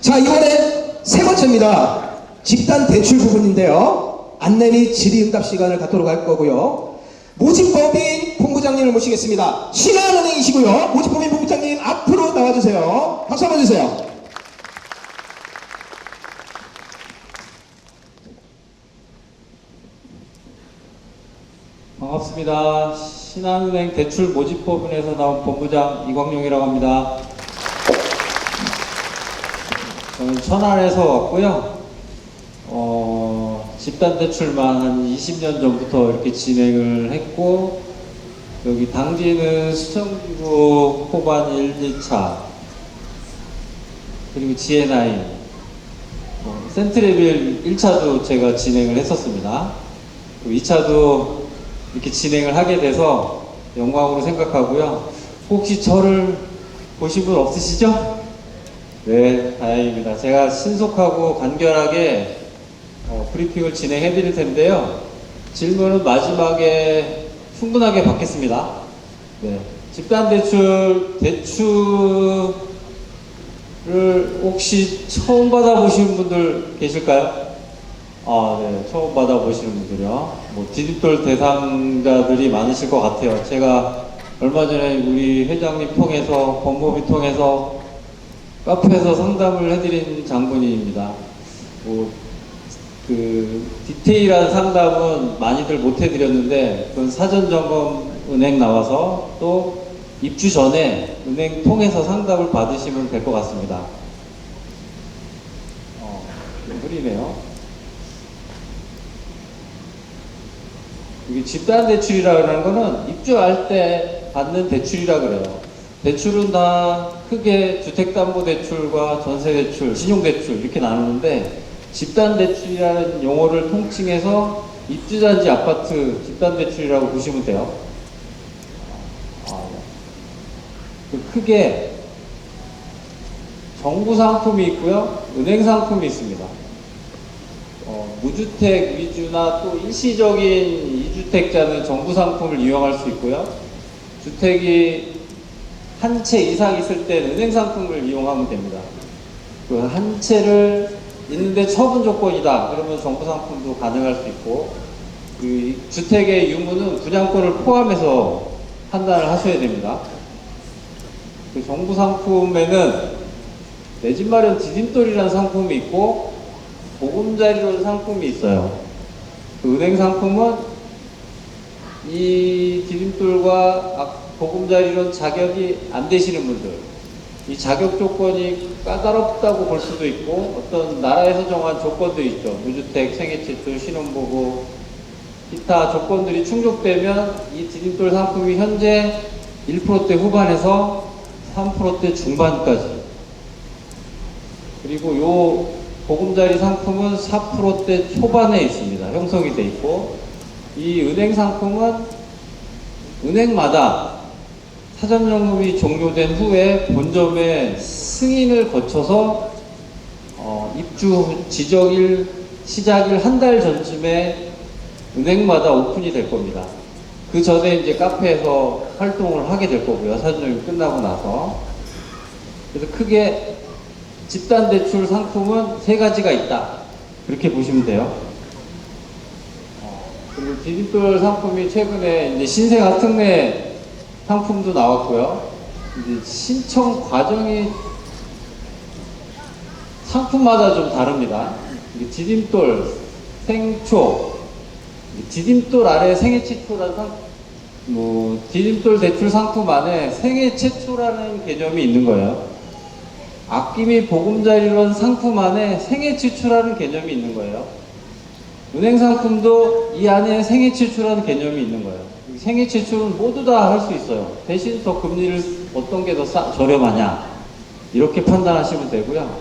자, 이번에 세 번째입니다. 집단 대출 부분인데요. 안내 및 질의응답 시간을 갖도록 할 거고요. 모집법인 본부장님을 모시겠습니다. 신한은행이시고요. 모집법인 본부장님 앞으로 나와주세요. 박수 한번 주세요. 반갑습니다. 신한은행 대출 모집법인에서 나온 본부장 이광용이라고 합니다. 저는 천안에서 왔고요. 집단 대출만 한 20년 전부터 이렇게 진행을 했고, 여기 당지는 수성구 호반 1, 2차, 그리고 GNI, 센트레빌 1차도 제가 진행을 했었습니다. 2차도 이렇게 진행을 하게 돼서 영광으로 생각하고요. 혹시 저를 보신 분 없으시죠? 네, 다행입니다. 제가 신속하고 간결하게 브리핑을 진행해 드릴 텐데요. 질문은 마지막에 충분하게 받겠습니다. 네, 집단대출을 혹시 처음 받아보시는 분들 계실까요? 네, 처음 받아보시는 분들이요. 디딤돌 대상자들이 많으실 것 같아요. 제가 얼마 전에 우리 회장님 통해서, 법무부 통해서 카페에서 상담을 해드린 장본인입니다. 디테일한 상담은 많이들 못 해드렸는데, 그건 사전점검 은행 나와서 또 입주 전에 은행 통해서 상담을 받으시면 될 것 같습니다. 흐리네요. 이게 집단 대출이라는 거는 입주할 때 받는 대출이라 그래요. 대출은 다 크게 주택담보대출과 전세대출, 신용대출 이렇게 나누는데, 집단대출이라는 용어를 통칭해서 입주단지 아파트 집단대출이라고 보시면 돼요. 크게 정부 상품이 있고요, 은행 상품이 있습니다. 무주택 위주나 또 일시적인 이주택자는 정부 상품을 이용할 수 있고요. 주택이 한 채 이상 있을 때는 은행 상품을 이용하면 됩니다. 그 한 채를 있는데 처분 조건이다 그러면 정부 상품도 가능할 수 있고, 그 주택의 유무는 분양권을 포함해서 판단을 하셔야 됩니다. 그 정부 상품에는 내 집 마련 디딤돌이라는 상품이 있고 보금자리론 상품이 있어요. 그 은행 상품은 이 디딤돌과 보금자리론 자격이 안 되시는 분들, 이 자격 조건이 까다롭다고 볼 수도 있고, 어떤 나라에서 정한 조건도 있죠. 무주택, 생애체출, 신혼부부, 기타 조건들이 충족되면 이 디딤돌 상품이 현재 1%대 후반에서 3%대 중반까지, 그리고 요 보금자리 상품은 4%대 초반에 있습니다. 형성이 돼 있고, 이 은행 상품은 은행마다 사전점검이 종료된 후에 본점의 승인을 거쳐서 입주 지정일, 시작일 한 달 전쯤에 은행마다 오픈이 될 겁니다. 그 전에 이제 카페에서 활동을 하게 될 거고요. 사전점검이 끝나고 나서. 그래서 크게 집단대출 상품은 세 가지가 있다, 그렇게 보시면 돼요. 그리고 디딤돌 상품이 최근에 이제 신생아 특례 상품도 나왔고요. 이제 신청 과정이 상품마다 좀 다릅니다. 디딤돌, 생초, 디딤돌 아래 생애최초라는 디딤돌 대출 상품 안에 생애최초라는 개념이 있는 거예요. 아낌이 보금자리론 상품 안에 생애최초라는 개념이 있는 거예요. 은행 상품도 이 안에 생애최초라는 개념이 있는 거예요. 생애최초는 모두 다 할 수 있어요. 대신 더 금리를 어떤 게 더 저렴하냐, 이렇게 판단하시면 되고요.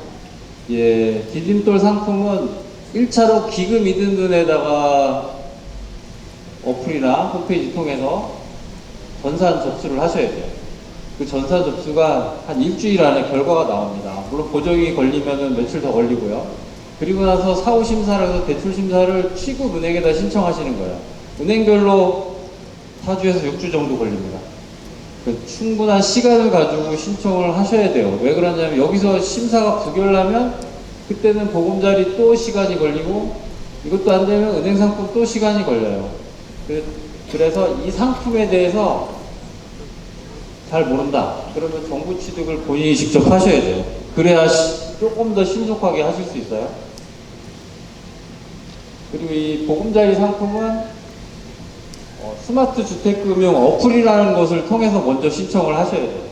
예, 디딤돌 상품은 1차로 기금 이든든에다가 어플이나 홈페이지 통해서 전산 접수를 하셔야 돼요. 그 전산 접수가 한 일주일 안에 결과가 나옵니다. 물론 보정이 걸리면 며칠 더 걸리고요. 그리고 나서 사후심사를 해서 대출심사를 취급은행에다 신청하시는 거예요. 은행별로 4주에서 6주 정도 걸립니다. 충분한 시간을 가지고 신청을 하셔야 돼요. 왜 그러냐면 여기서 심사가 부결나면 그때는 보금자리 또 시간이 걸리고 이것도 안 되면 은행 상품 또 시간이 걸려요. 그래서 이 상품에 대해서 잘 모른다. 그러면 정보 취득을 본인이 직접 하셔야 돼요. 그래야 조금 더 신속하게 하실 수 있어요. 그리고 이 보금자리 상품은 스마트 주택금융 어플이라는 것을 통해서 먼저 신청을 하셔야 돼요.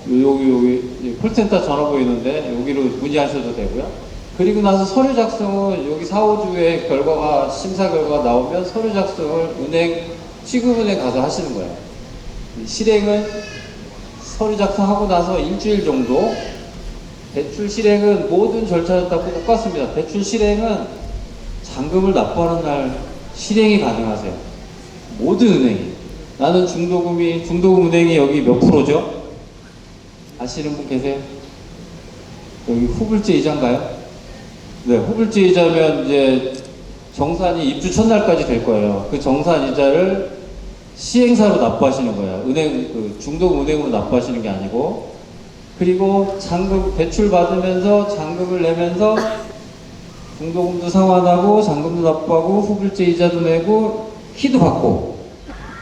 여기 콜센터 전화 보이는데 여기로 문의하셔도 되고요. 그리고 나서 서류 작성은 여기 4, 5주에 결과가 심사 결과가 나오면 서류 작성을 은행 취급은행 가서 하시는 거예요. 실행은 서류 작성하고 나서 일주일 정도. 대출 실행은 모든 절차는 다 똑같습니다. 대출 실행은 잔금을 납부하는 날 실행이 가능하세요. 모든 은행이. 나는 중도금 은행이 여기 몇 프로죠? 아시는 분 계세요? 여기 후불제 이자인가요? 네, 후불제 이자면 이제 정산이 입주 첫날까지 될 거예요. 그 정산 이자를 시행사로 납부하시는 거예요. 중도금 은행으로 납부하시는 게 아니고. 그리고 잔금, 대출 받으면서 잔금을 내면서 중도금도 상환하고 잔금도 납부하고 후불제 이자도 내고 키도 받고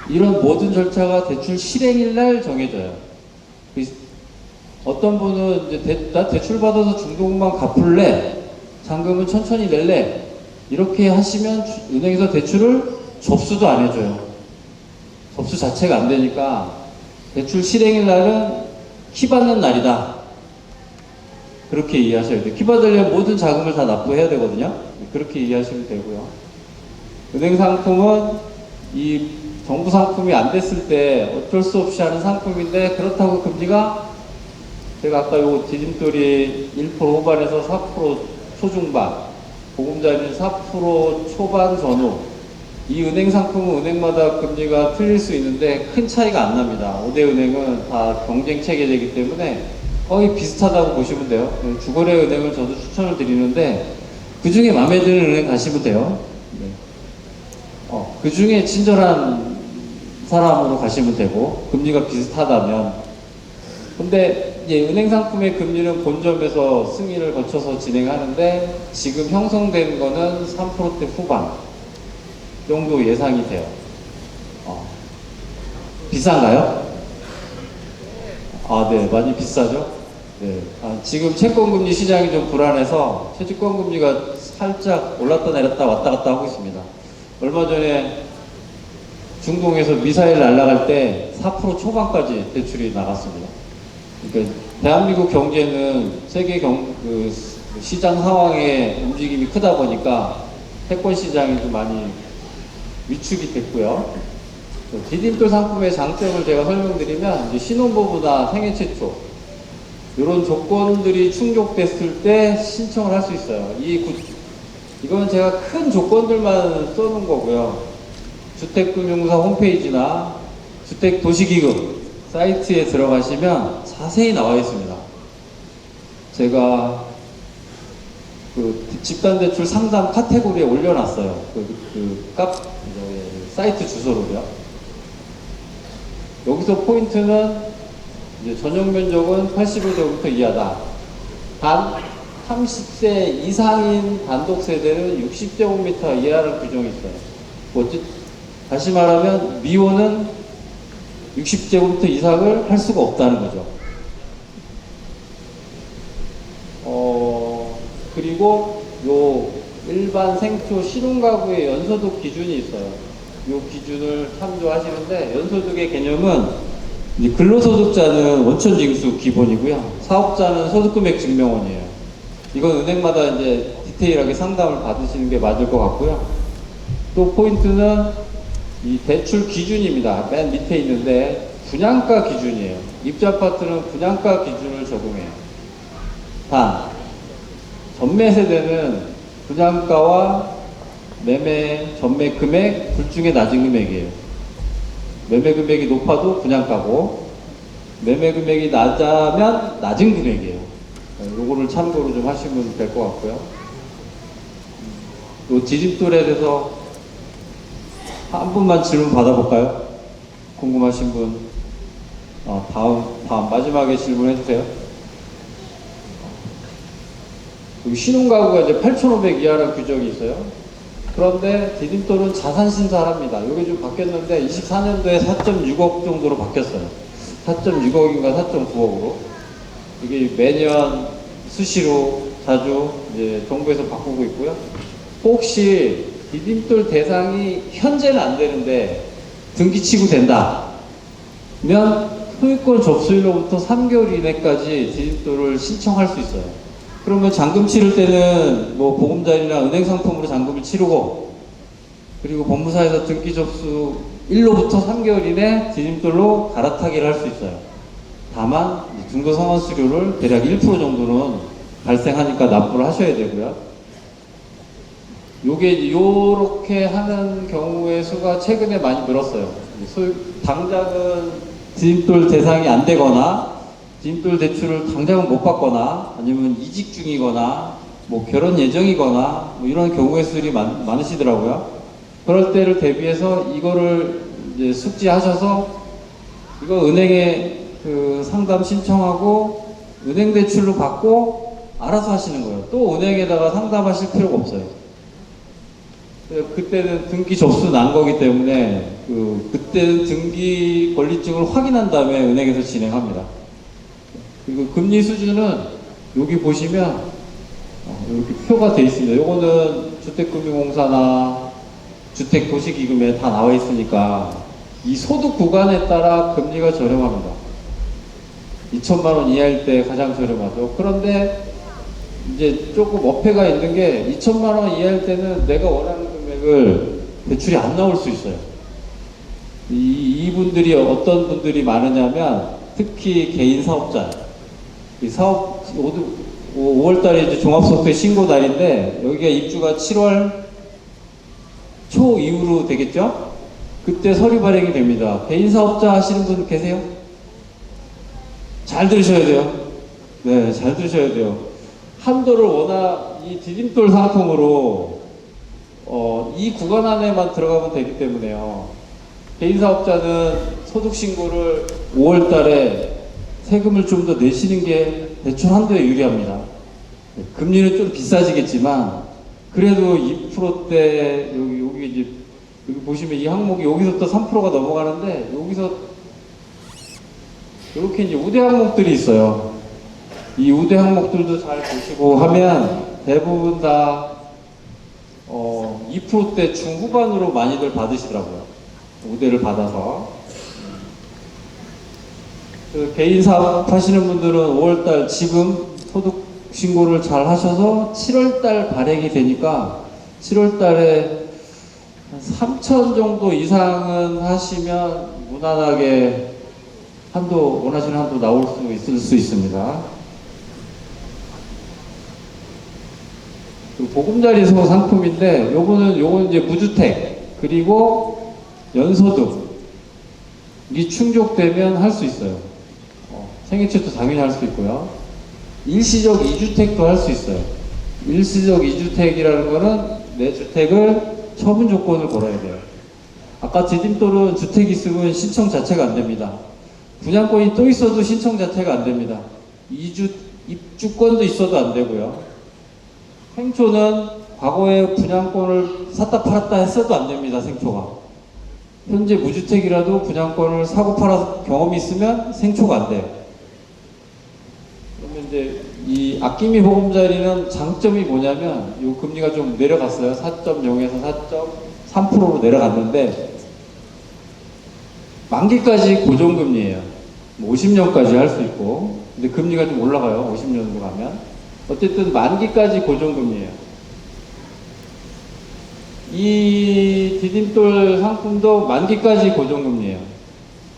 이런 모든 절차가 대출 실행일 날 정해져요. 어떤 분은 이제 나 대출 받아서 중도금만 갚을래, 잔금은 천천히 낼래 이렇게 하시면 은행에서 대출을 접수도 안 해줘요. 접수 자체가 안 되니까 대출 실행일 날은 키 받는 날이다. 그렇게 이해하셔야 돼요. 키 받으려면 모든 자금을 다 납부해야 되거든요. 그렇게 이해하시면 되고요. 은행 상품은 이 정부 상품이 안 됐을 때 어쩔 수 없이 하는 상품인데 그렇다고 금리가 제가 아까 요 디딤돌이 1% 후반에서 4% 초중반, 보금자리는 4% 초반 전후. 이 은행 상품은 은행마다 금리가 틀릴 수 있는데 큰 차이가 안 납니다. 5대 은행은 다 경쟁 체계이기 때문에 거의 비슷하다고 보시면 돼요. 주거래 은행을 저도 추천을 드리는데 그 중에 마음에 드는 은행 가시면 돼요. 그 중에 친절한 사람으로 가시면 되고 금리가 비슷하다면. 근데 이제 은행 상품의 금리는 본점에서 승인을 거쳐서 진행하는데 지금 형성된 거는 3%대 후반 정도 예상이 돼요. 비싼가요? 네, 많이 비싸죠? 네. 지금 채권금리 시장이 좀 불안해서 채권금리가 살짝 올랐다 내렸다 왔다 갔다 하고 있습니다. 얼마 전에 중동에서 미사일 날아갈 때 4% 초반까지 대출이 나갔습니다. 그러니까 대한민국 경제는 세계 시장 상황의 움직임이 크다 보니까 채권 시장이 좀 많이 위축이 됐고요. 디딤돌 상품의 장점을 제가 설명드리면 이제 신혼부부나 생애 최초 이런 조건들이 충족됐을 때 신청을 할 수 있어요. 이건 제가 큰 조건들만 써놓은 거고요. 주택금융사 홈페이지나 주택도시기금 사이트에 들어가시면 자세히 나와 있습니다. 제가 집단대출 상담 카테고리에 올려놨어요. 사이트 주소로요. 여기서 포인트는 이제 전용 면적은 81제곱미터 이하다. 단 30세 이상인 단독 세대는 60제곱미터 이하라는 규정이 있어요. 다시 말하면 미혼은 60제곱미터 이상을 할 수가 없다는 거죠. 그리고 요 일반 생초 신혼가구의 연소득 기준이 있어요. 요 기준을 참조하시는데 연소득의 개념은 이제 근로소득자는 원천징수 기본이고요. 사업자는 소득금액 증명원이에요. 이건 은행마다 이제 디테일하게 상담을 받으시는 게 맞을 것 같고요. 또 포인트는 이 대출 기준입니다. 맨 밑에 있는데 분양가 기준이에요. 입주아파트는 분양가 기준을 적용해요. 단 전매 세대는 분양가와 매매 전매 금액 둘 중에 낮은 금액이에요. 매매 금액이 높아도 분양가고 매매 금액이 낮으면 낮은 금액이에요. 요거를 참고로 좀 하시면 될 것 같고요. 요 디딤돌에 대해서 한 분만 질문 받아볼까요? 궁금하신 분. 다음 마지막에 질문해 주세요. 여기 신혼가구가 이제 8,500 이하라는 규정이 있어요. 그런데 디딤돌은 자산 신사를 합니다. 이게 좀 바뀌었는데 24년도에 4.6억 정도로 바뀌었어요. 4.6억인가 4.9억으로. 이게 매년 수시로 자주 이제 정부에서 바꾸고 있고요. 혹시 디딤돌 대상이 현재는 안 되는데 등기치고 된다면 소유권 접수일로부터 3개월 이내까지 디딤돌을 신청할 수 있어요. 그러면 잔금 치를 때는 뭐 보금자리나 은행 상품으로 잔금을 치르고, 그리고 법무사에서 등기 접수 일로부터 3개월 이내 디딤돌로 갈아타기를 할 수 있어요. 다만 중도상환 수료를 대략 1% 정도는 발생하니까 납부를 하셔야 되고요. 요게 요렇게 하는 경우의 수가 최근에 많이 늘었어요. 당장은 디딤돌 대상이 안 되거나 디딤돌 대출을 당장은 못 받거나 아니면 이직 중이거나 뭐 결혼 예정이거나 뭐 이런 경우의 수들이 많으시더라고요. 그럴 때를 대비해서 이거를 이제 숙지하셔서 이거 은행에 그 상담 신청하고 은행 대출로 받고 알아서 하시는 거예요. 또 은행에다가 상담하실 필요가 없어요. 그때는 등기 접수 난 거기 때문에 그때는 등기 권리증을 확인한 다음에 은행에서 진행합니다. 그리고 금리 수준은 여기 보시면 이렇게 표가 돼 있습니다. 요거는 주택금융공사나 주택도시기금에 다 나와 있으니까 이 소득 구간에 따라 금리가 저렴합니다. 2천만 원 이하일 때 가장 저렴하죠. 그런데 이제 조금 어폐가 있는 게 2천만 원 이하일 때는 내가 원하는 금액을 대출이 안 나올 수 있어요. 이분들이 어떤 분들이 많으냐면 특히 개인 사업자. 이 사업 5월 달에 이제 종합소득세 신고 날인데 여기가 입주가 7월 초 이후로 되겠죠? 그때 서류 발행이 됩니다. 개인 사업자 하시는 분 계세요? 잘 들으셔야 돼요. 네, 잘 들으셔야 돼요. 한도를 워낙 이 디딤돌 상품으로 이 구간 안에만 들어가면 되기 때문에요. 개인 사업자는 소득 신고를 5월 달에 세금을 좀 더 내시는 게 대출 한도에 유리합니다. 금리는 좀 비싸지겠지만 그래도 2%대 여기 이제 여기 보시면 이 항목이 여기서부터 3%가 넘어가는데 여기서 이렇게 이제 우대 항목들이 있어요. 이 우대 항목들도 잘 보시고 하면 대부분 다 2%대 중후반으로 많이들 받으시더라고요. 우대를 받아서. 그 개인 사업 하시는 분들은 5월달 지금 소득 신고를 잘 하셔서 7월달 발행이 되니까 7월달에 한 3천 정도 이상은 하시면 무난하게 원하시는 한도 나올 수 있을 수 있습니다. 보금자리 상품인데 요거는 이제 무주택 그리고 연소득이 충족되면 할 수 있어요. 생애채도 당연히 할 수 있고요. 일시적 2주택도 할 수 있어요. 일시적 2주택이라는 거는 내 주택을 처분 조건을 걸어야 돼요. 아까 디딤돌은 주택이 있으면 신청 자체가 안 됩니다. 분양권이 또 있어도 신청 자체가 안 됩니다. 입주권도 있어도 안 되고요. 생초는 과거에 분양권을 샀다 팔았다 했어도 안 됩니다. 생초가. 현재 무주택이라도 분양권을 사고 팔아서 경험이 있으면 생초가 안 돼요. 그러면 이제 이 아낌이 보금자리는 장점이 뭐냐면 이 금리가 좀 내려갔어요. 4.0에서 4.3%로 내려갔는데 만기까지 고정금리예요. 뭐 50년까지 할 수 있고 근데 금리가 좀 올라가요. 50년으로 가면 어쨌든 만기까지 고정금리예요. 이 디딤돌 상품도 만기까지 고정금리예요.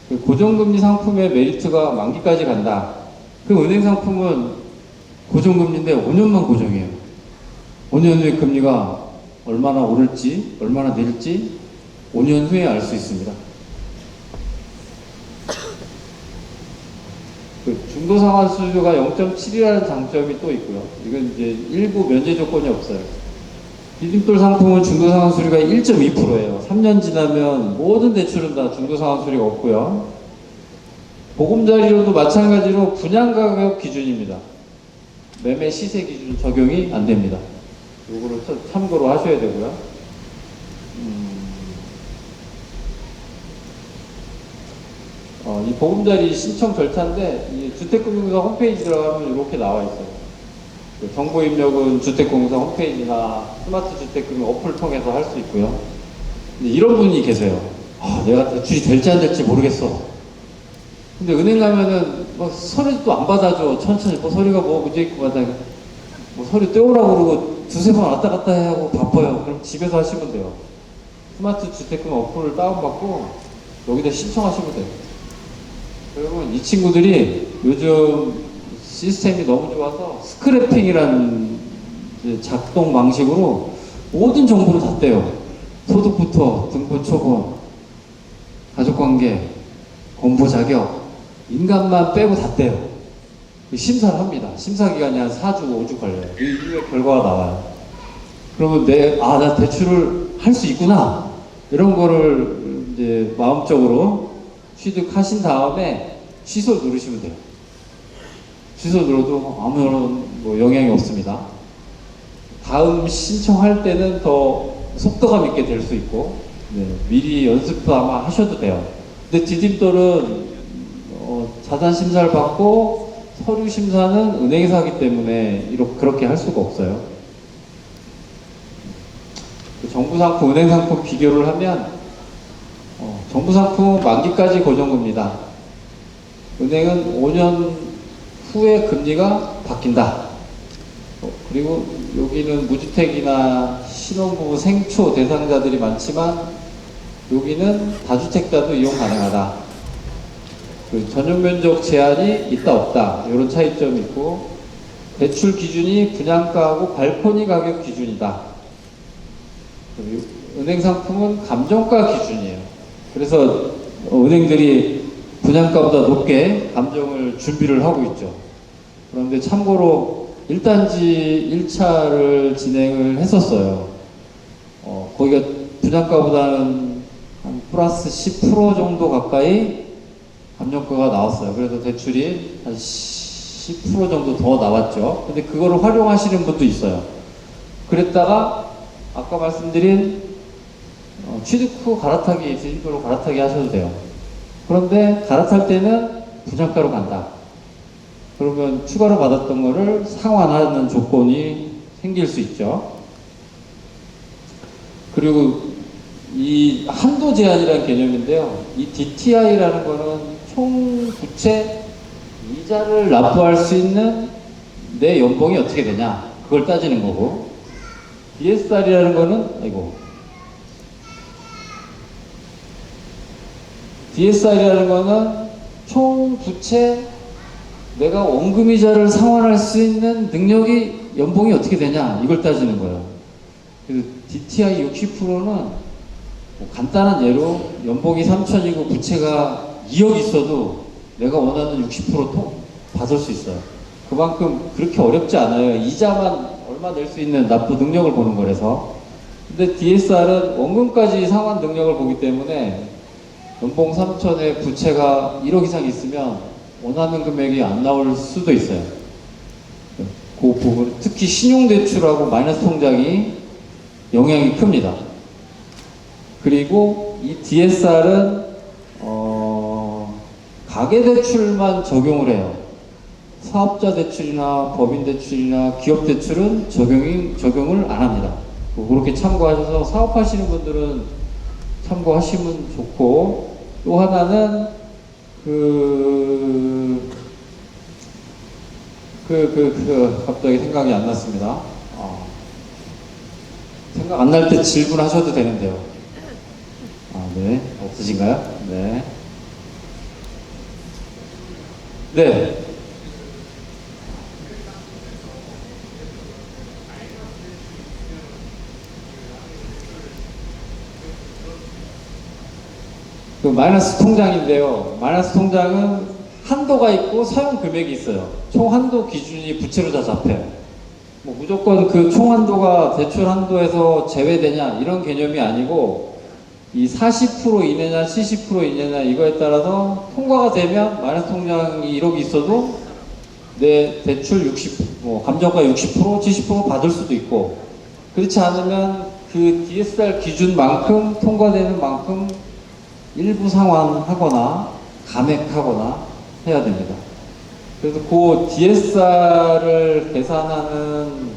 그 고정금리 상품의 메리트가 만기까지 간다. 그 은행 상품은 고정금리인데 5년만 고정해요. 5년 후에 금리가 얼마나 오를지 얼마나 내릴지 5년 후에 알 수 있습니다. 그 중도상환 수수료가 0.7이라는 장점이 또 있고요. 이건 이제 일부 면제 조건이 없어요. 디딤돌 상품은 중도상환 수수료가 1.2%예요. 3년 지나면 모든 대출은 다 중도상환 수수료가 없고요. 보금자리로도 마찬가지로 분양가격 기준입니다. 매매 시세 기준 적용이 안 됩니다. 요거를 참고로 하셔야 되고요. 이 보금자리 신청 절차인데, 이 주택금융공사 홈페이지 들어가면 이렇게 나와 있어요. 그 정보 입력은 주택공사 홈페이지나 스마트 주택금융 어플 통해서 할 수 있고요. 근데 이런 분이 계세요. 내가 대출이 될지 안 될지 모르겠어. 근데 은행 가면은 뭐 서류도 안 받아줘. 천천히 뭐 서류가 뭐 문제 있고 하다가 뭐 서류 떼오라고 그러고 두세 번 왔다 갔다 해야 하고 바빠요. 그럼 집에서 하시면 돼요. 스마트 주택금 어플을 다운받고 여기다 신청하시면 돼요. 그러면 이 친구들이 요즘 시스템이 너무 좋아서 스크래핑이라는 이제 작동 방식으로 모든 정보를 다 떼요. 소득부터 등본 초본, 가족관계, 공부 자격, 인감만 빼고 다 떼요. 심사를 합니다. 심사 기간이 한 4주, 5주 걸려요. 이 이후에 결과가 나와요. 그러면 나 대출을 할 수 있구나. 이런 거를 이제 마음적으로 취득하신 다음에 취소 누르시면 돼요. 취소 눌러도 아무런 뭐 영향이 없습니다. 다음 신청할 때는 더 속도감 있게 될 수 있고, 미리 연습도 아마 하셔도 돼요. 근데 디딤돌은 자산 심사를 받고 서류 심사는 은행에서 하기 때문에 그렇게 할 수가 없어요. 정부 상품, 은행 상품 비교를 하면 정부 상품은 만기까지 고정금리다. 은행은 5년 후에 금리가 바뀐다. 그리고 여기는 무주택이나 신혼부부 생초 대상자들이 많지만 여기는 다주택자도 이용 가능하다. 전용 면적 제한이 있다 없다 이런 차이점이 있고, 대출 기준이 분양가하고 발코니 가격 기준이다. 은행 상품은 감정가 기준이에요. 그래서 은행들이 분양가보다 높게 감정을 준비를 하고 있죠. 그런데 참고로 1단지 1차를 진행을 했었어요. 거기가 분양가보다는 한 플러스 10% 정도 가까이 감정가가 나왔어요. 그래서 대출이 한 10% 정도 더 나왔죠. 근데 그거를 활용하시는 분도 있어요. 그랬다가 아까 말씀드린 취득 후 갈아타기, 디딤돌로 갈아타기 하셔도 돼요. 그런데 갈아탈 때는 분양가로 간다. 그러면 추가로 받았던 거를 상환하는 조건이 생길 수 있죠. 그리고 이 한도 제한이라는 개념인데요. 이 DTI라는 거는 총 부채 이자를 납부할 수 있는 내 연봉이 어떻게 되냐, 그걸 따지는 거고, DSR이라는 거는 DSR이라는 거는 총 부채 내가 원금이자를 상환할 수 있는 능력이, 연봉이 어떻게 되냐, 이걸 따지는 거예요. 그래서 DTI 60%는 간단한 예로 연봉이 3천이고 부채가 2억 있어도 내가 원하는 60% 받을 수 있어요. 그만큼 그렇게 어렵지 않아요. 이자만 얼마 낼 수 있는 납부 능력을 보는 거라서. 근데 DSR은 원금까지 상환 능력을 보기 때문에 연봉 3천에 부채가 1억 이상 있으면 원하는 금액이 안 나올 수도 있어요. 그 부분, 특히 신용대출하고 마이너스 통장이 영향이 큽니다. 그리고 이 DSR은 가계대출만 적용을 해요. 사업자 대출이나 법인 대출이나 기업 대출은 적용을 안 합니다. 그렇게 참고하셔서 사업하시는 분들은 참고하시면 좋고, 또 하나는 갑자기 생각이 안 났습니다. 생각 안 날 때 질문하셔도 되는데요. 네. 없으신가요? 네. 네. 그 마이너스 통장인데요. 마이너스 통장은 한도가 있고 사용 금액이 있어요. 총 한도 기준이 부채로 다 잡혀요. 뭐 무조건 그 총 한도가 대출 한도에서 제외되냐 이런 개념이 아니고, 이 40% 이내냐 70% 이내냐 이거에 따라서 통과가 되면 마이너스 통장이 1억이 있어도 내 대출 60, 감정가 60%, 70% 받을 수도 있고, 그렇지 않으면 그 DSR 기준만큼 통과되는 만큼 일부 상환하거나 감액하거나 해야 됩니다. 그래서 그 DSR을 계산하는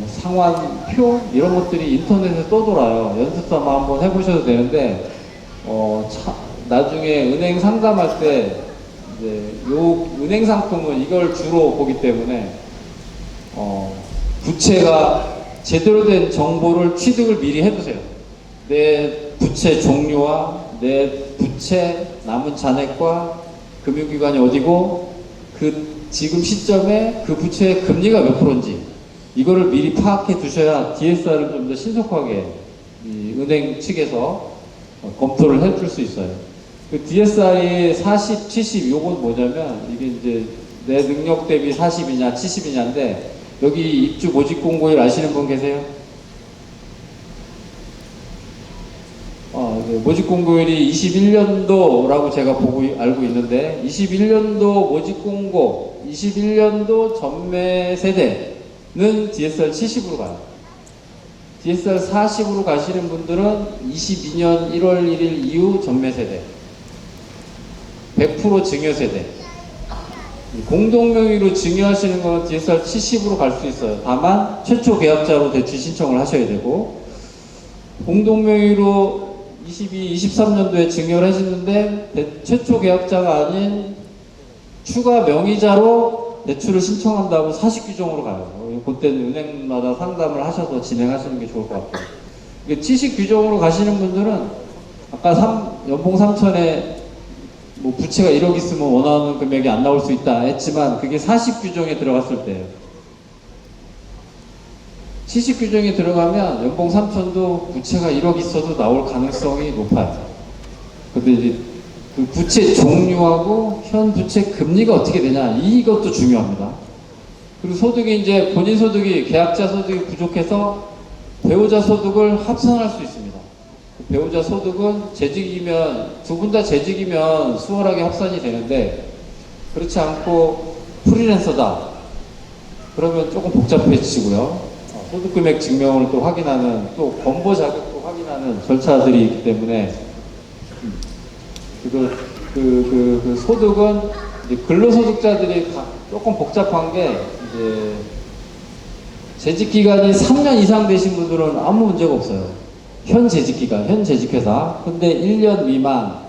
상환표 이런 것들이 인터넷에 떠돌아요. 연습 삼아 한번 해보셔도 되는데 나중에 은행 상담할 때 이제 요 은행 상품은 이걸 주로 보기 때문에 부채가 제대로 된 정보를 취득을 미리 해두세요. 내 부채 종류와 내 부채 남은 잔액과 금융기관이 어디고 그 지금 시점에 그 부채의 금리가 몇 프로인지 이거를 미리 파악해 두셔야 DSR을 좀 더 신속하게 이 은행 측에서 검토를 해 줄 수 있어요. 그 DSR이 40, 70 요건 뭐냐면 이게 이제 내 능력 대비 40이냐 70이냐인데 여기 입주 모집 공고일 아시는 분 계세요? 모집 공고일이 21년도라고 제가 알고 있는데 21년도 모집 공고 21년도 전매 세대는 DSR 70으로 가요. DSR 40으로 가시는 분들은 22년 1월 1일 이후 전매 세대 100% 증여 세대. 공동명의로 증여하시는 건 DSR 70으로 갈 수 있어요. 다만 최초 계약자로 대출 신청을 하셔야 되고, 공동명의로 22, 23년도에 증여를 하시는데 최초 계약자가 아닌 추가 명의자로 대출을 신청한다고 40규정으로 가요. 그때는 은행마다 상담을 하셔서 진행하시는 게 좋을 것 같아요. 70규정으로 가시는 분들은 아까 연봉 3천에 부채가 1억 있으면 원하는 금액이 안 나올 수 있다 했지만 그게 40규정에 들어갔을 때예요. 70규정에 들어가면 연봉 3천도 부채가 1억 있어도 나올 가능성이 높아요. 근데 이제 그 부채 종류하고 현 부채 금리가 어떻게 되냐 이것도 중요합니다. 그리고 소득이 이제 본인 소득이 계약자 소득이 부족해서 배우자 소득을 합산할 수 있습니다. 배우자 소득은 재직이면 두 분 다 재직이면 수월하게 합산이 되는데 그렇지 않고 프리랜서다 그러면 조금 복잡해지고요. 소득금액 증명을 또 확인하는 또 건보 자격도 확인하는 절차들이 있기 때문에 그 소득은 이제 근로소득자들이 조금 복잡한 게 이제 재직 기간이 3년 이상 되신 분들은 아무 문제가 없어요. 현 재직기간, 현 재직회사. 근데 1년 미만,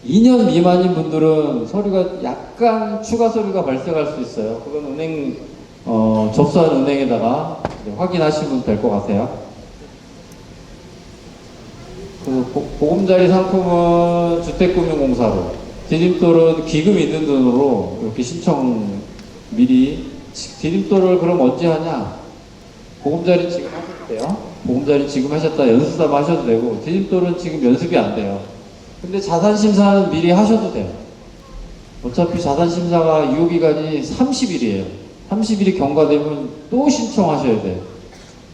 2년 미만인 분들은 서류가 약간 추가 서류가 발생할 수 있어요. 그건 은행, 접수한 은행에다가 확인하시면 될 것 같아요. 그 보금자리 상품은 주택금융공사로, 디딤돌은 기금 있는 돈으로 이렇게 신청 미리, 디딤돌을 그럼 언제 하냐? 보금자리 지금 하셔도 돼요. 보금자리 지금 하셨다 연습삼아 하셔도 되고, 디딤돌은 지금 연습이 안 돼요. 근데 자산심사는 미리 하셔도 돼요. 어차피 자산심사가 유효기간이 30일이에요. 30일이 경과되면 또 신청하셔야 돼요.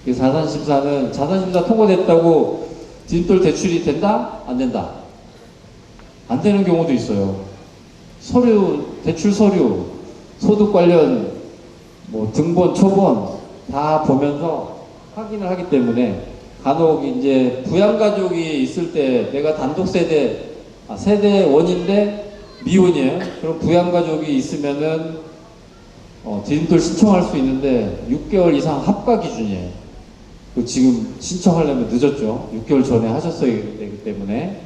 자산심사 통과됐다고 디딤돌 대출이 된다? 안 된다? 안 되는 경우도 있어요. 서류, 대출 서류, 소득 관련 등본, 초본 다 보면서 확인을 하기 때문에 간혹 이제 부양가족이 있을 때 내가 단독 세대원인데 미혼이에요. 그럼 부양가족이 있으면은 디딤돌 신청할 수 있는데 6개월 이상 합가 기준이에요. 지금 신청하려면 늦었죠. 6개월 전에 하셨어야 되기 때문에.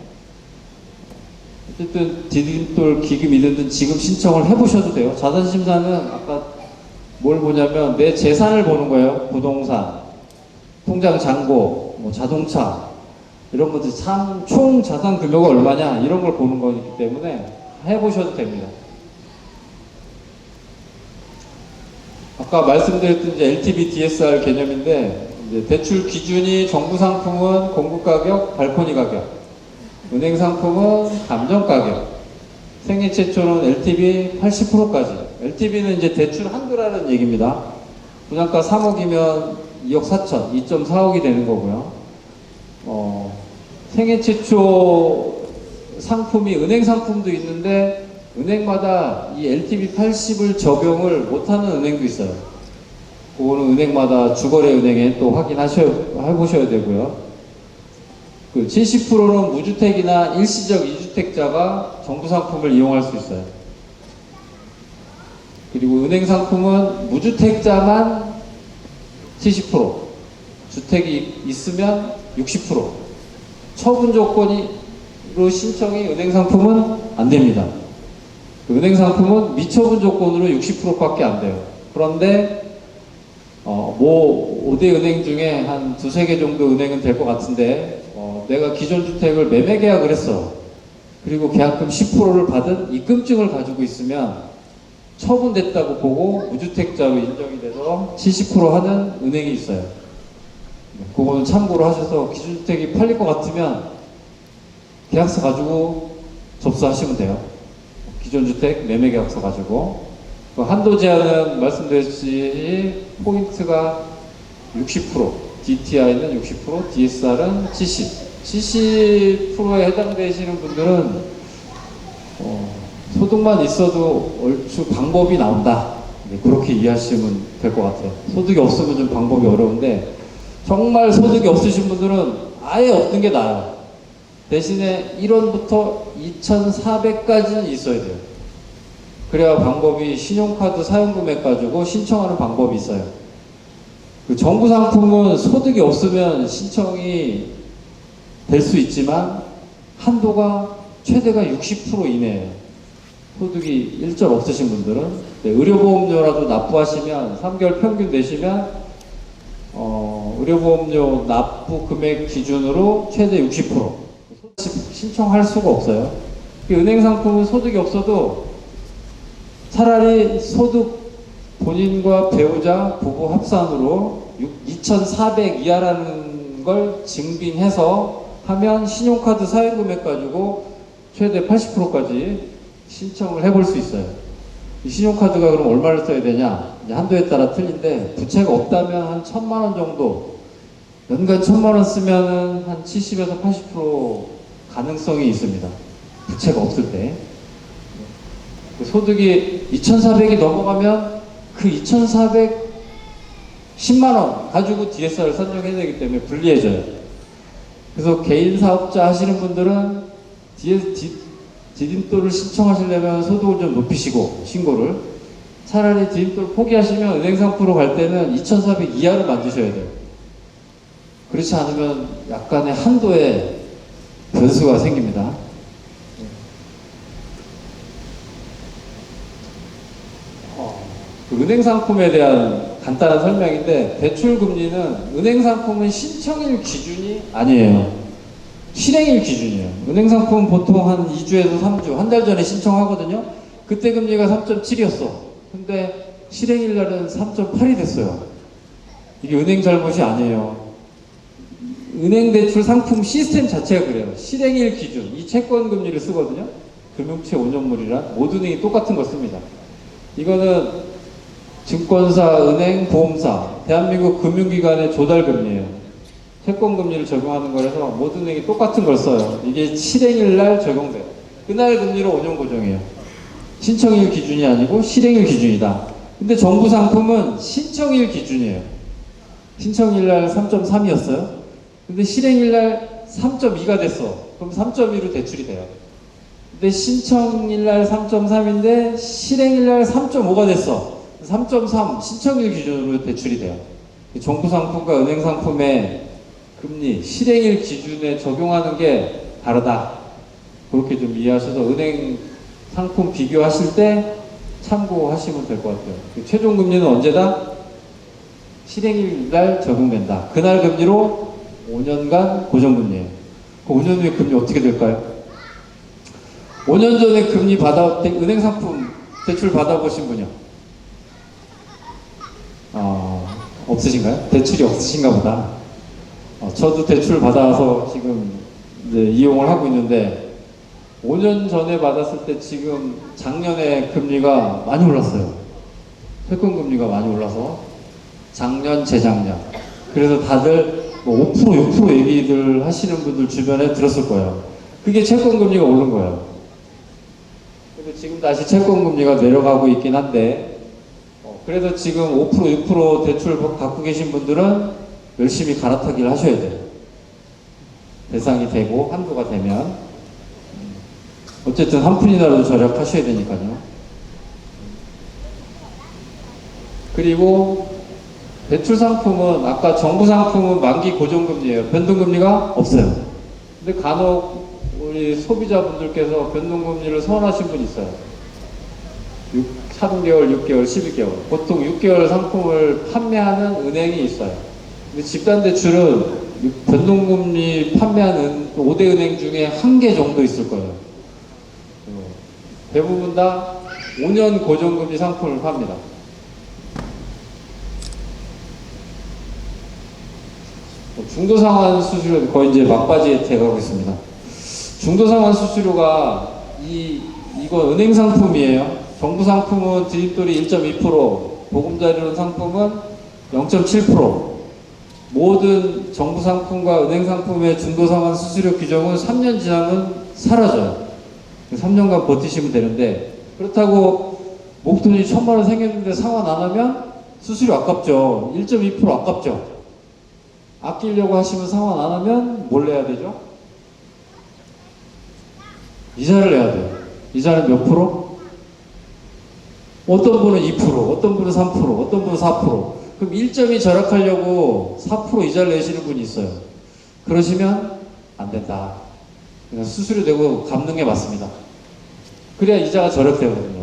어쨌든 디딤돌 기금이든 지금 신청을 해보셔도 돼요. 자산심사는 아까 뭘 보냐면 내 재산을 보는 거예요. 부동산, 통장 잔고, 자동차 이런 것들 총 자산 규모가 얼마냐 이런 걸 보는 거기 때문에 해보셔도 됩니다. 아까 말씀드렸던 이제 LTV, DSR 개념인데 이제 대출 기준이 정부 상품은 공급 가격, 발코니 가격, 은행 상품은 감정 가격, 생애 최초는 LTV 80%까지. LTV는 이제 대출 한도라는 얘기입니다. 분양가 3억이면 2억 4천, 2.4억이 되는 거고요. 생애 최초 상품이 은행 상품도 있는데 은행마다 이 LTV 80을 적용을 못하는 은행도 있어요. 그거는 은행마다 주거래 은행에 또 해보셔야 되고요. 그 70%는 무주택이나 일시적 이주택자가 정부 상품을 이용할 수 있어요. 그리고 은행 상품은 무주택자만 70%, 주택이 있으면 60%, 처분 조건으로 신청이 은행 상품은 안 됩니다. 은행 상품은 미처분 조건으로 60%밖에 안 돼요. 그런데 뭐 5대 은행 중에 한 두세 개 정도 은행은 될 것 같은데 내가 기존 주택을 매매 계약을 했어. 그리고 계약금 10%를 받은 입금증을 가지고 있으면 처분됐다고 보고 무주택자로 인정이 돼서 70% 하는 은행이 있어요. 그거는 참고로 하셔서 기준주택이 팔릴 것 같으면 계약서 가지고 접수하시면 돼요. 기존주택 매매계약서 가지고. 한도 제한은 말씀드렸듯이 포인트가 60%, DTI는 60%, DSR은 70%에 해당되시는 분들은 소득만 있어도 얼추 방법이 나온다. 네, 그렇게 이해하시면 될 것 같아요. 소득이 없으면 좀 방법이 어려운데 정말 소득이 없으신 분들은 아예 없는 게 나아요. 대신에 1원부터 2,400까지는 있어야 돼요. 그래야 방법이 신용카드 사용금액 가지고 신청하는 방법이 있어요. 그 정부 상품은 소득이 없으면 신청이 될 수 있지만 한도가 최대가 60% 이내예요. 소득이 일절 없으신 분들은. 네, 의료보험료라도 납부하시면 3개월 평균 내시면 의료보험료 납부 금액 기준으로 최대 60% 신청할 수가 없어요. 은행 상품은 소득이 없어도 차라리 소득 본인과 배우자 부부 합산으로 2,400 이하라는 걸 증빙해서 하면 신용카드 사용금액 가지고 최대 80%까지 신청을 해볼 수 있어요. 이 신용카드가 그럼 얼마를 써야 되냐? 이제 한도에 따라 틀린데 부채가 없다면 한 1,000만 원 정도, 연간 1,000만 원 쓰면은 한 70에서 80% 가능성이 있습니다. 부채가 없을 때. 소득이 2,400이 넘어가면 그 2,410만 원 가지고 DSR을 산정해야 되기 때문에 불리해져요. 그래서 개인 사업자 하시는 분들은 디딤돌을 신청하시려면 소득을 좀 높이시고 신고를 차라리 디딤돌 포기하시면 은행 상품으로 갈 때는 2,400 이하로 만드셔야 돼요. 그렇지 않으면 약간의 한도에 변수가 생깁니다. 은행 상품에 대한 간단한 설명인데 대출 금리는 은행 상품은 신청일 기준이 아니에요. 실행일 기준이에요. 은행 상품은 보통 한 2주에서 3주, 한 달 전에 신청하거든요. 그때 금리가 3.7이었어. 근데 실행일 날은 3.8이 됐어요. 이게 은행 잘못이 아니에요. 은행 대출 상품 시스템 자체가 그래요. 실행일 기준, 이 채권 금리를 쓰거든요. 금융채 5년물이란 모든 은행이 똑같은 걸 씁니다. 이거는 증권사, 은행, 보험사, 대한민국 금융기관의 조달금리예요. 채권금리를 적용하는 거라서 모든 은행이 똑같은 걸 써요. 이게 실행일 날 적용돼요. 그날 금리로 5년 고정이에요. 신청일 기준이 아니고 실행일 기준이다. 근데 정부 상품은 신청일 기준이에요. 신청일 날 3.3이었어요. 근데 실행일 날 3.2가 됐어. 그럼 3.2로 대출이 돼요. 근데 신청일 날 3.3인데 실행일 날 3.5가 됐어. 3.3 신청일 기준으로 대출이 돼요. 정부 상품과 은행 상품의 금리, 실행일 기준에 적용하는 게 다르다. 그렇게 좀 이해하셔서 은행 상품 비교하실 때 참고하시면 될 것 같아요. 최종 금리는 언제다? 실행일 날 적용된다. 그날 금리로 5년간 고정금리예요. 그 5년 후에 금리 어떻게 될까요? 5년 전에 금리 은행 상품 대출 받아보신 분이요? 없으신가요? 대출이 없으신가 보다. 저도 대출 받아서 지금 이제 이용을 하고 있는데 5년 전에 받았을 때 지금 작년에 금리가 많이 올랐어요. 채권 금리가 많이 올라서 작년, 재작년. 그래서 다들 뭐 5%, 6% 얘기들 하시는 분들 주변에 들었을 거예요. 그게 채권금리가 오른 거예요. 근데 지금 다시 채권금리가 내려가고 있긴 한데, 그래도 지금 5%, 6% 대출 갖고 계신 분들은 열심히 갈아타기를 하셔야 돼요. 대상이 되고 한도가 되면. 어쨌든 한 푼이라도 절약하셔야 되니까요. 그리고 대출 상품은 아까 정부 상품은 만기 고정금리예요. 변동금리가 없어요. 근데 간혹 우리 소비자분들께서 변동금리를 선호하신 분 있어요. 3개월, 6개월, 12개월. 보통 6개월 상품을 판매하는 은행이 있어요. 근데 집단대출은 변동금리 판매하는 5대 은행 중에 1개 정도 있을 거예요. 대부분 다 5년 고정금리 상품을 팝니다. 중도상환 수수료 거의 이제 막바지에 돼가고 있습니다. 중도상환 수수료가 이거 은행 상품이에요. 정부 상품은 디딤돌이 1.2%, 보금자리론 상품은 0.7%. 모든 정부 상품과 은행 상품의 중도상환 수수료 규정은 3년 지나면 사라져요. 3년간 버티시면 되는데, 그렇다고 목돈이 1,000만 원 생겼는데 상환 안 하면 수수료 아깝죠. 1.2% 아깝죠. 아끼려고 하시면 상환 안 하면 뭘 내야 되죠? 이자를 내야 돼요. 이자는 몇 프로? 어떤 분은 2%, 어떤 분은 3%, 어떤 분은 4%. 그럼 1점이 절약하려고 4% 이자를 내시는 분이 있어요. 그러시면 안 된다. 그냥 수수료 내고 갚는 게 맞습니다. 그래야 이자가 절약되거든요.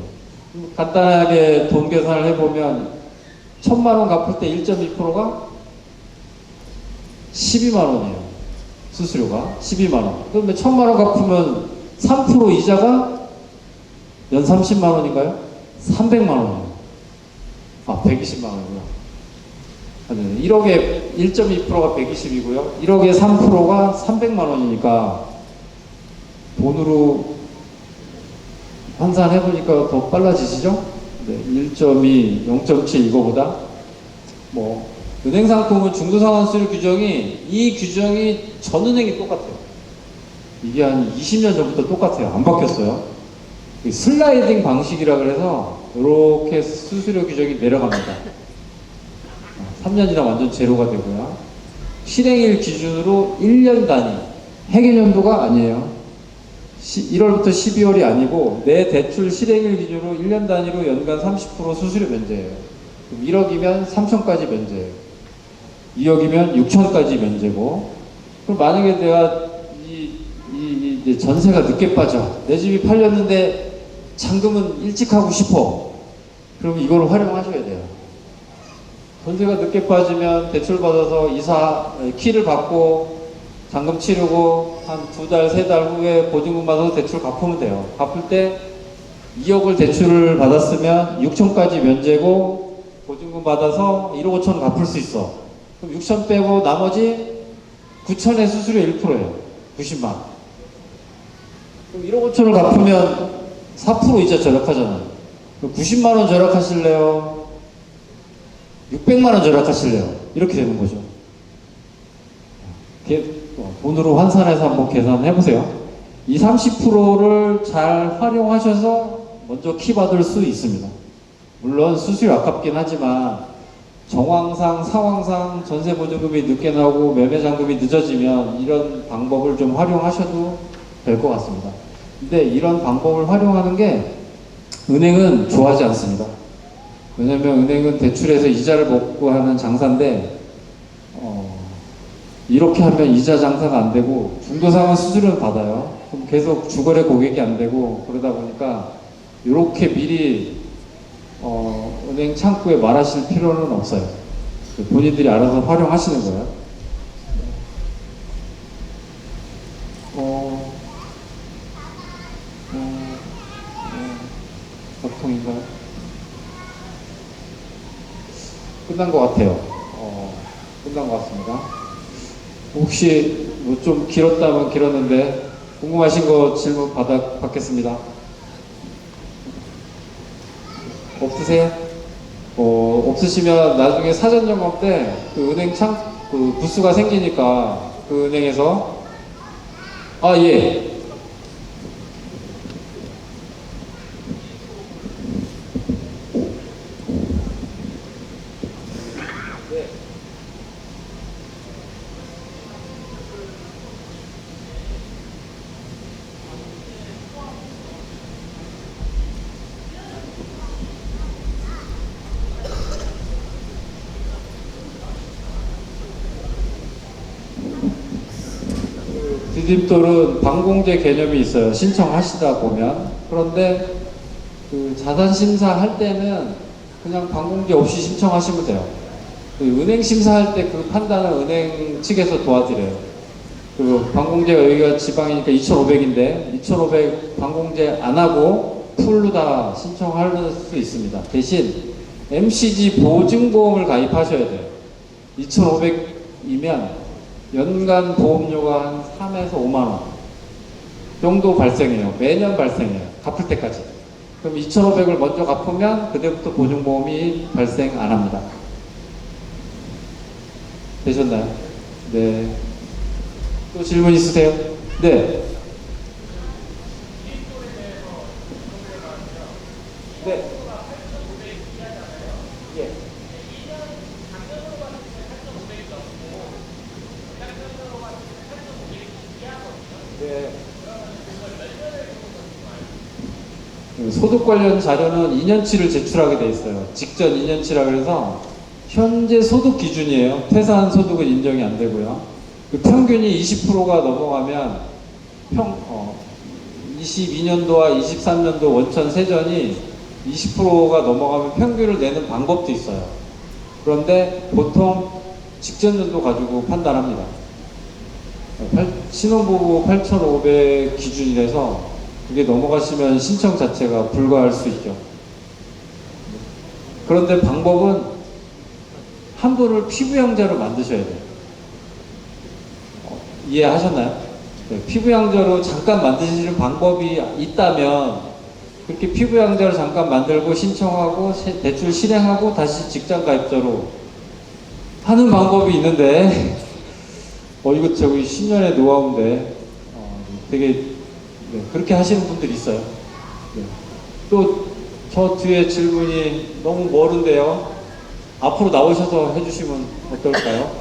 간단하게 돈 계산을 해보면 1,000만 원 갚을 때 1.2%가 12만 원이에요. 수수료가 12만 원. 그러면 1,000만 원 갚으면 3% 이자가 연 30만 원인가요? 300만 원이에요. 120만 원이고요. 1억에 1.2%가 120이고요. 1억에 3%가 300만 원이니까 돈으로 환산해보니까 더 빨라지시죠? 네, 1.2, 0.7 이거보다 은행 상품은 중도상환 수수료 규정이 이 규정이 전 은행이 똑같아요. 이게 한 20년 전부터 똑같아요. 안 바뀌었어요. 슬라이딩 방식이라 그래서 이렇게 수수료 규정이 내려갑니다. 3년이나 완전 제로가 되고요. 실행일 기준으로 1년 단위, 해계년도가 아니에요. 1월부터 12월이 아니고 내 대출 실행일 기준으로 1년 단위로 연간 30% 수수료 면제예요. 1억이면 3천까지 면제예요. 2억이면 6천까지 면제고, 그럼 만약에 내가 이제 전세가 늦게 빠져. 내 집이 팔렸는데 잔금은 일찍 하고 싶어. 그럼 이걸 활용하셔야 돼요. 전세가 늦게 빠지면 대출 받아서 키를 받고 잔금 치르고 한 2달, 3달 후에 보증금 받아서 대출 갚으면 돼요. 갚을 때 2억을 대출을 받았으면 6천까지 면제고 보증금 받아서 1억 5천 갚을 수 있어. 그럼 6천 빼고 나머지 9천의 수수료 1%예요. 90만. 그럼 1억 5천을 갚으면 4% 이자 절약하잖아요. 그럼 90만 원 절약하실래요? 600만 원 절약하실래요? 이렇게 되는 거죠. 돈으로 환산해서 한번 계산해보세요. 이 30%를 잘 활용하셔서 먼저 키 받을 수 있습니다. 물론 수수료 아깝긴 하지만 정황상, 상황상 전세 보증금이 늦게 나오고 매매 잔금이 늦어지면 이런 방법을 좀 활용하셔도 될 것 같습니다. 근데 이런 방법을 활용하는 게 은행은 좋아하지 않습니다. 왜냐면 은행은 대출해서 이자를 먹고 하는 장사인데 이렇게 하면 이자 장사가 안 되고 중도상환 수수료는 받아요. 그럼 계속 주거래 고객이 안 되고 그러다 보니까 이렇게 미리 은행 창구에 말하실 필요는 없어요. 본인들이 알아서 활용하시는 거예요. 보통인가요? 끝난 것 같아요. 끝난 것 같습니다. 혹시 뭐 좀 길었다면 길었는데 궁금하신 거 질문 받겠습니다. 없으세요? 없으시면 나중에 사전 점검 때 그 은행 그 부수가 생기니까 그 은행에서 아, 예. 디딤돌은 방공제 개념이 있어요. 신청하시다 보면. 그런데 그 자산 심사할 때는 그냥 방공제 없이 신청하시면 돼요. 그 은행 심사할 때 그 판단을 은행 측에서 도와드려요. 그리고 방공제가 여기가 지방이니까 2,500인데 2,500 방공제 안 하고 풀로 다 신청할 수 있습니다. 대신 MCG 보증보험을 가입하셔야 돼요. 2,500이면 연간 보험료가 한 3에서 5만 원 정도 발생해요. 매년 발생해요. 갚을 때까지. 그럼 2,500을 먼저 갚으면 그때부터 보증보험이 발생 안 합니다. 되셨나요? 네. 또 질문 있으세요? 네. 네. 예. 네. 소득 관련 자료는 2년치를 제출하게 돼 있어요. 직전 2년치라 그래서 현재 소득 기준이에요. 퇴사한 소득은 인정이 안 되고요. 그 평균이 20%가 넘어가면 22년도와 23년도 원천 세전이 20%가 넘어가면 평균을 내는 방법도 있어요. 그런데 보통 직전 연도 가지고 판단합니다. 신혼부부 8,500 기준이라서 그게 넘어가시면 신청 자체가 불가할 수 있죠. 그런데 방법은 한 분을 피부양자로 만드셔야 돼요. 이해하셨나요? 네, 피부양자로 잠깐 만드시는 방법이 있다면 그렇게 피부양자로 잠깐 만들고 신청하고 대출 실행하고 다시 직장가입자로 하는 방법이 있는데 이거 저기 10년의 노하우인데 되게 네, 그렇게 하시는 분들이 있어요. 네. 또 저 뒤에 질문이 너무 멀은데요. 앞으로 나오셔서 해주시면 어떨까요?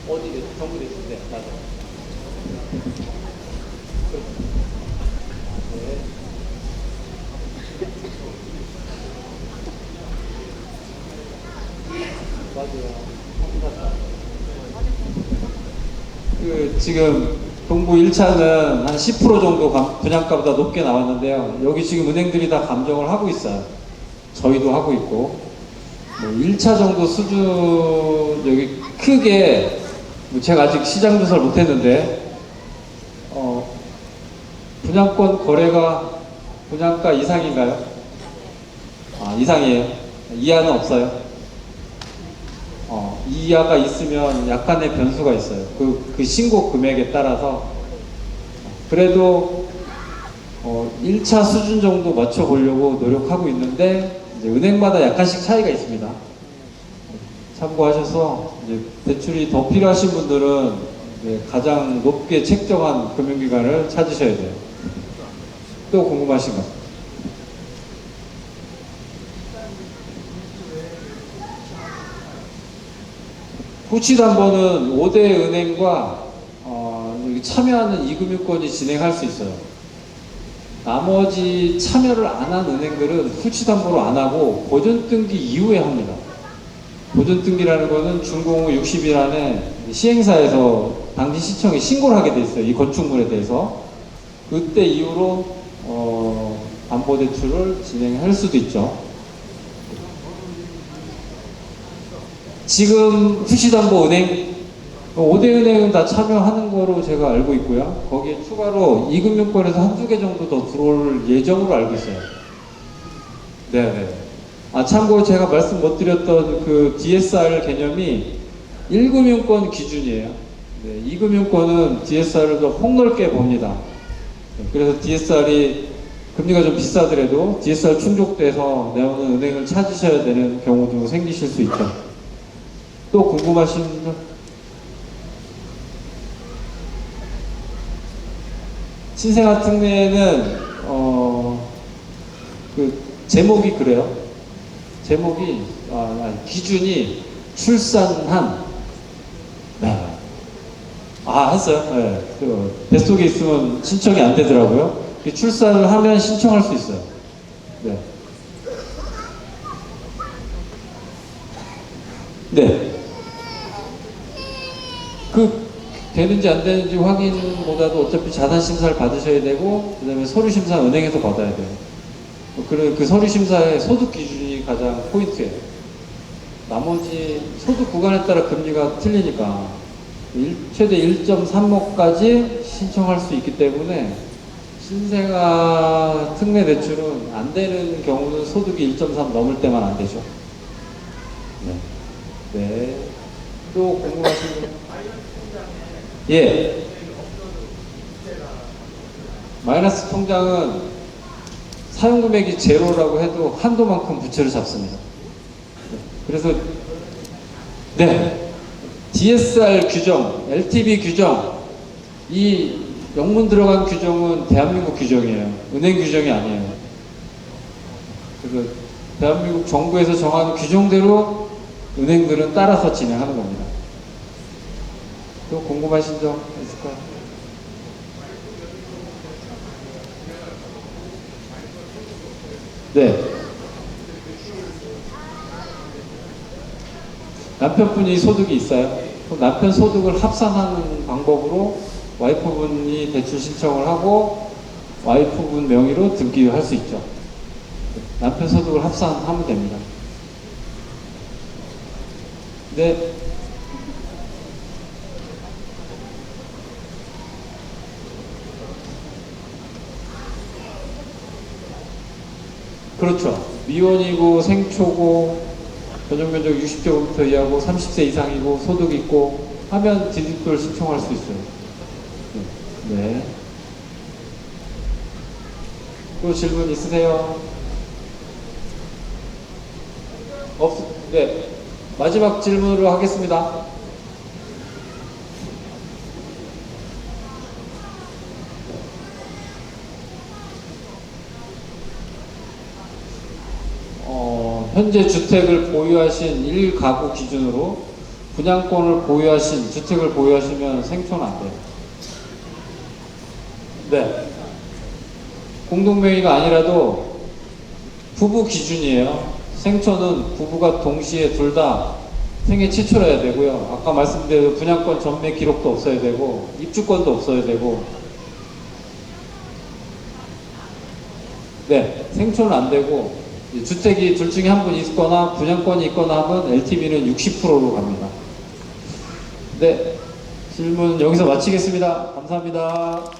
어디 정부 대신데 맞아. 네. 맞아요. 그 지금 동부 1차는 한 10% 정도 분양가보다 높게 나왔는데요. 여기 지금 은행들이 다 감정을 하고 있어요. 저희도 하고 있고. 뭐 1차 정도 수준 여기 크게 제가 아직 시장 조사를 못했는데 분양권 거래가 분양가 이상인가요? 아, 이상이에요. 이하는 없어요. 이하가 있으면 약간의 변수가 있어요. 그 신고 금액에 따라서. 그래도 1차 수준 정도 맞춰보려고 노력하고 있는데 이제 은행마다 약간씩 차이가 있습니다. 참고하셔서 이제 대출이 더 필요하신 분들은 이제 가장 높게 책정한 금융기관을 찾으셔야 돼요. 또 궁금하신 거? 후치담보는 5대 은행과 여기 참여하는 이금융권이 진행할 수 있어요. 나머지 참여를 안 한 은행들은 후치담보를 안 하고 보존등기 이후에 합니다. 보존등기라는 거는 준공 후 60일 안에 시행사에서 당시 시청에 신고를 하게 돼 있어요. 이 건축물에 대해서. 그때 이후로 담보대출을 진행할 수도 있죠. 지금 후치담보은행 5대 은행은 다 참여하는 거로 제가 알고 있고요. 거기에 추가로 이금융권에서 한두 개 정도 더 들어올 예정으로 알고 있어요. 네네. 참고로 제가 말씀 못 드렸던 그 DSR 개념이 1금융권 기준이에요. 네, 이금융권은 DSR을 더 폭넓게 봅니다. 그래서 DSR이 금리가 좀 비싸더라도 DSR 충족돼서 나오는 은행을 찾으셔야 되는 경우도 생기실 수 있죠. 또 궁금하신 분들? 신생아 특례는 그 제목이 그래요. 제목이 기준이 출산한 했어요. 네. 그 뱃속에 있으면 신청이 안 되더라고요. 출산을 하면 신청할 수 있어요. 네. 네. 그 되는지 안 되는지 확인보다도 어차피 자산 심사를 받으셔야 되고, 그다음에 서류 심사 은행에서 받아야 돼요. 그 서류 심사의 소득 기준이 가장 포인트예요. 나머지 소득 구간에 따라 금리가 틀리니까 최대 1.35까지 신청할 수 있기 때문에 신생아 특례 대출은 안 되는 경우는 소득이 1.3 넘을 때만 안 되죠. 네. 네. 또 궁금하신 분? 예. 마이너스 통장은 사용 금액이 제로라고 해도 한도만큼 부채를 잡습니다. 그래서 네. DSR 규정, LTV 규정, 이 영문 들어간 규정은 대한민국 규정이에요. 은행 규정이 아니에요. 그래서 대한민국 정부에서 정한 규정대로 은행들은 따라서 진행하는 겁니다. 또 궁금하신 점 있을까요? 네. 남편분이 소득이 있어요. 그럼 남편 소득을 합산하는 방법으로 와이프분이 대출 신청을 하고 와이프분 명의로 등기할 수 있죠. 남편 소득을 합산하면 됩니다. 네. 그렇죠. 미혼이고 생초고 전용면적 60제곱미터 이하고 30세 이상이고 소득 있고 하면 디딤돌 신청할 수 있어요. 네. 또 질문 있으세요? 네. 마지막 질문으로 하겠습니다. 현재 주택을 보유하신 1가구 기준으로 분양권을 보유하신, 주택을 보유하시면 생초는 안 돼요. 네. 공동명의가 아니라도 부부 기준이에요. 생초는 부부가 동시에 둘 다 생애 최초라야 되고요. 아까 말씀드린 분양권 전매 기록도 없어야 되고, 입주권도 없어야 되고, 네. 생초는 안 되고, 주택이 둘 중에 한 분 있거나 분양권이 있거나 하면 LTV는 60%로 갑니다. 네, 질문 여기서 마치겠습니다. 감사합니다.